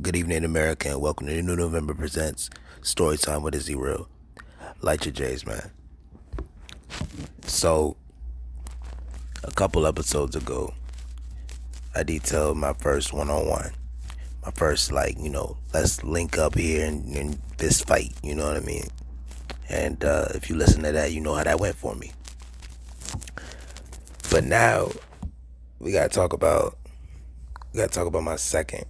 Good evening, America, and welcome to the New November presents Storytime with IzzyReal. Light your J's, man. So, a couple episodes ago, I detailed my first one-on-one. My first, let's link up here and fist fight, you know what I mean? And if you listen to that, you know how that went for me. But now, we gotta talk about my second,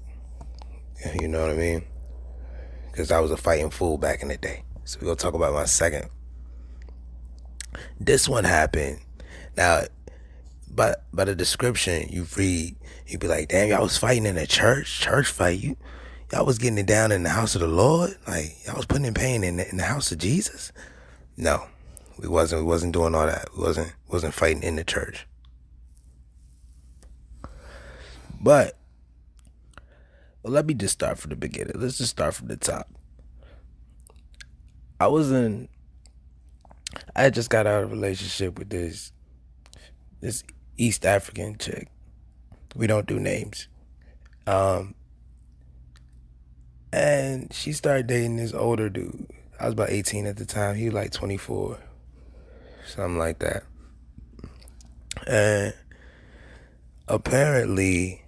you know what I mean? Because I was a fighting fool back in the day. So we're gonna talk about my second. This one happened. Now, by the description you read, you'd be like, damn, y'all was fighting in a church fight. Y'all was getting it down in the house of the Lord? Like, y'all was putting in pain in the house of Jesus? No, we wasn't doing all that. We wasn't fighting in the church. But, well, let me just start from the beginning. Let's just start from the top. I had just got out of a relationship with this East African chick. We don't do names. And she started dating this older dude. I was about 18 at the time. He was like 24, something like that. And apparently,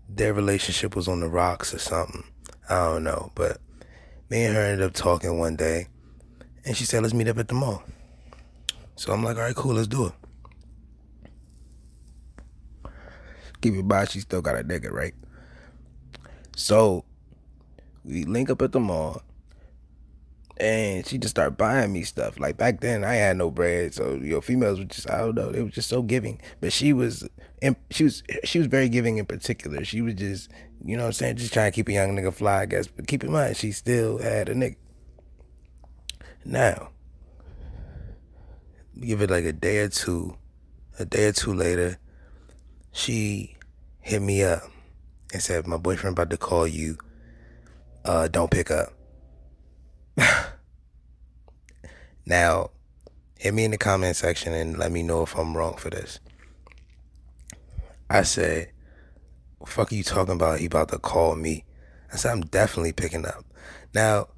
their relationship was on the rocks or something. I don't know. But me and her ended up talking one day. And she said, let's meet up at the mall. So I'm like, all right, cool, let's do it. Keep it by, she still got a nigga, right? So we link up at the mall. And she just started buying me stuff. Like back then, I had no bread, so females were just, I don't know, they were just so giving. But she was very giving in particular. She was just, you know what I'm saying, just trying to keep a young nigga fly, I guess. But keep in mind, she still had a nigga. Now, give it like a day or two later, she hit me up and said, my boyfriend about to call you. Don't pick up. Now, hit me in the comment section and let me know if I'm wrong for this. I said, what the fuck are you talking about? He about to call me. I said, I'm definitely picking up. Now,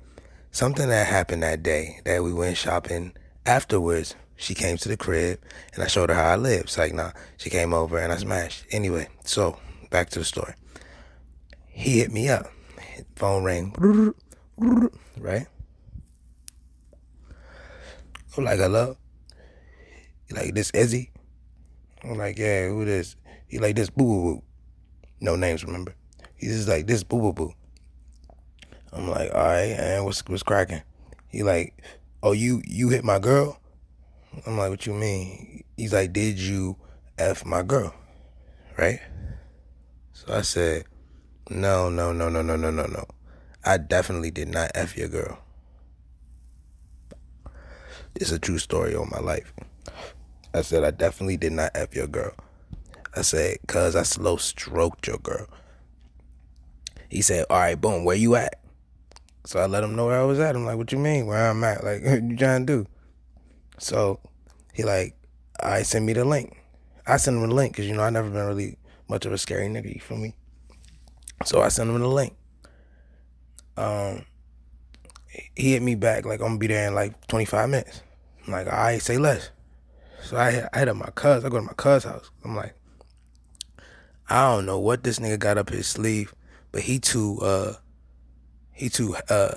something that happened that day that we went shopping afterwards, she came to the crib and I showed her how I live. It's like, nah, she came over and I smashed. Anyway, so back to the story. He hit me up. Phone rang. Right? I'm like, hello? You like, this Izzy? I'm like, yeah, who this? He like, this boo boo boo. No names, remember? He's just like, this boo boo boo. I'm like, all right, and what's cracking? He like, oh, you hit my girl? I'm like, what you mean? He's like, did you F my girl? Right? So I said, no. I definitely did not F your girl. It's a true story on my life. I said, I definitely did not F your girl. I said, cuz I slow stroked your girl. He said, all right, boom, where you at? So I let him know where I was at. I'm like, what you mean, where I'm at? Like, what you trying to do? So he like, all right, send me the link. I sent him the link because, I never been really much of a scary nigga, you feel me? So I sent him the link. He hit me back like, I'm going to be there in like 25 minutes. I'm like, all right, say less. So I hit up my cuz. I go to my cuz house. I'm like, I don't know what this nigga got up his sleeve, but he too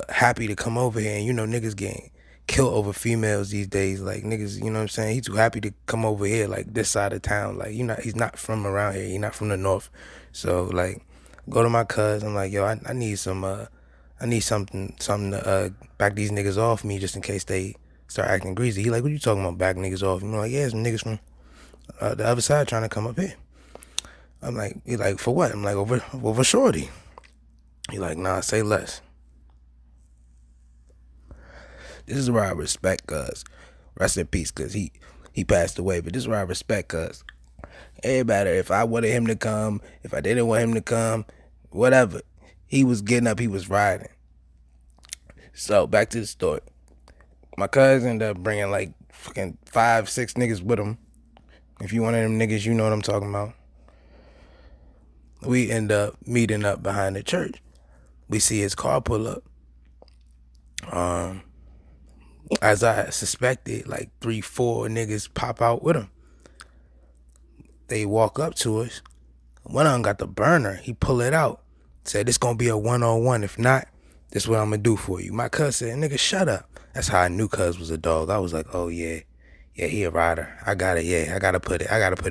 happy to come over here. And niggas getting killed over females these days. Like niggas, you know what I'm saying? He too happy to come over here, like this side of town. Like he's not from around here. He's not from the north. So like, go to my cuz. I'm like, yo, I need I need something to back these niggas off me just in case they start acting greasy. He like, what you talking about, back niggas off? I'm like, yeah, some niggas from the other side trying to come up here. I'm like, he like, for what? I'm like, over shorty. He like, nah, say less. This is where I respect cuz. Rest in peace, cuz he passed away. But this is where I respect cuz. It matter if I wanted him to come, if I didn't want him to come, whatever. He was getting up, he was riding. So back to the story. My cousin ended up bringing like fucking 5-6 niggas with him. If you one of them niggas, you know what I'm talking about. We end up meeting up behind the church. We see his car pull up. As I suspected, like 3, 4 niggas pop out with him. They walk up to us. One of them got the burner. He pull it out. Said, this gonna be a 1-on-1. If not, this what I'm gonna do for you. My cuz said, nigga, shut up. That's how I knew cuz was a dog. I was like, oh yeah. Yeah, he a rider. I got it, yeah. I gotta put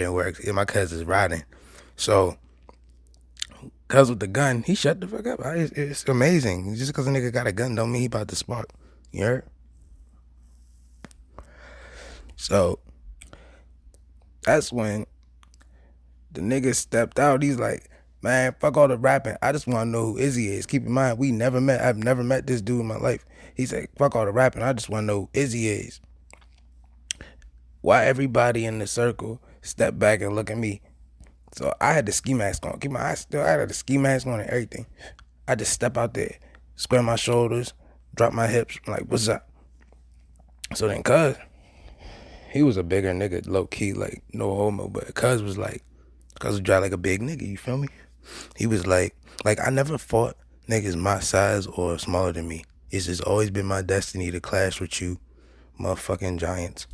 in work. My cuz is riding. So, cuz with the gun, he shut the fuck up. It's amazing. Just because a nigga got a gun don't mean he about to spark. You heard? So, that's when the nigga stepped out. He's like, man, fuck all the rapping. I just want to know who Izzy is. Keep in mind, we never met. I've never met this dude in my life. He's like, fuck all the rapping. I just want to know who Izzy is. Why everybody in the circle step back and look at me? So I had the ski mask on. Keep my eyes still. I had the ski mask on and everything. I just step out there, square my shoulders, drop my hips. I'm like, what's up? So then cuz, he was a bigger nigga, low key, like no homo. But cuz was drive like a big nigga, you feel me? He was like I never fought niggas my size or smaller than me. It's just always been my destiny to clash with you motherfucking giants.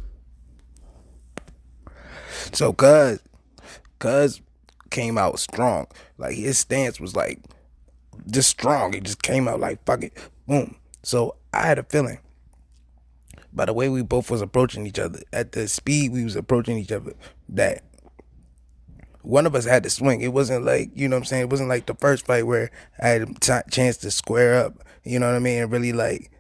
So cuz came out strong. Like his stance was like just strong. He just came out like fuck it, boom. So I had a feeling by the way we both was approaching each other, at the speed we was approaching each other, that one of us had to swing. It wasn't like, you know what I'm saying? It wasn't like the first fight where I had a chance to square up, you know what I mean? And really like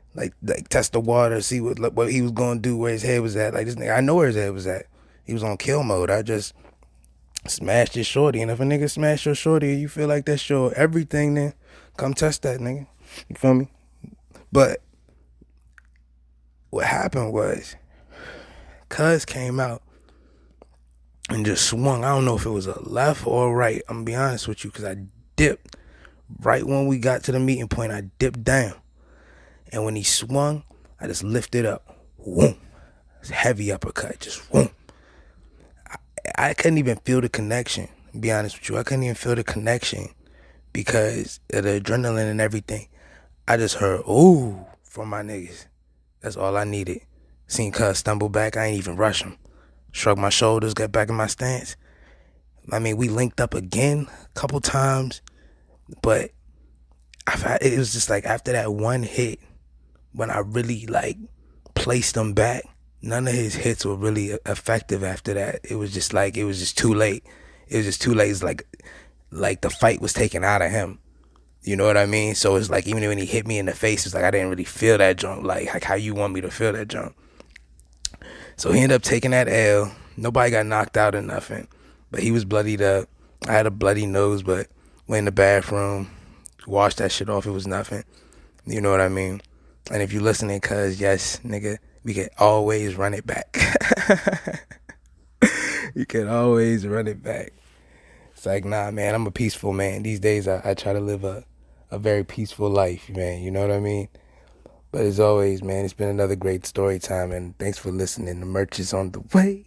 test the water, see what he was going to do, where his head was at. Like this nigga, I know where his head was at. He was on kill mode. I just smashed his shorty. And if a nigga smash your shorty and you feel like that's your everything, then come test that nigga. You feel me? But what happened was, cuz came out and just swung. I don't know if it was a left or a right. I'm gonna be honest with you, because I dipped. Right when we got to the meeting point, I dipped down. And when he swung, I just lifted up. Whoom. It's a heavy uppercut. Just whoom. I couldn't even feel the connection, to be honest with you. I couldn't even feel the connection because of the adrenaline and everything. I just heard, ooh, from my niggas. That's all I needed. Seen cuz stumble back. I ain't even rush him. Shrugged my shoulders, got back in my stance. I mean, we linked up again a couple times, but it was just like after that one hit, when I really like placed him back, none of his hits were really effective after that. It was just too late. It was just too late. It's like the fight was taken out of him. You know what I mean? So it's like even when he hit me in the face, it's like I didn't really feel that jump like how you want me to feel that jump. So he ended up taking that L. Nobody got knocked out or nothing, but he was bloodied up. I had a bloody nose, but went in the bathroom, washed that shit off. It was nothing. You know what I mean? And if you listening, cuz yes, nigga, we can always run it back. You can always run it back. It's like, nah, man, I'm a peaceful man. These days, I try to live a very peaceful life, man. You know what I mean? But as always, man, it's been another great story time, and thanks for listening. The merch is on the way.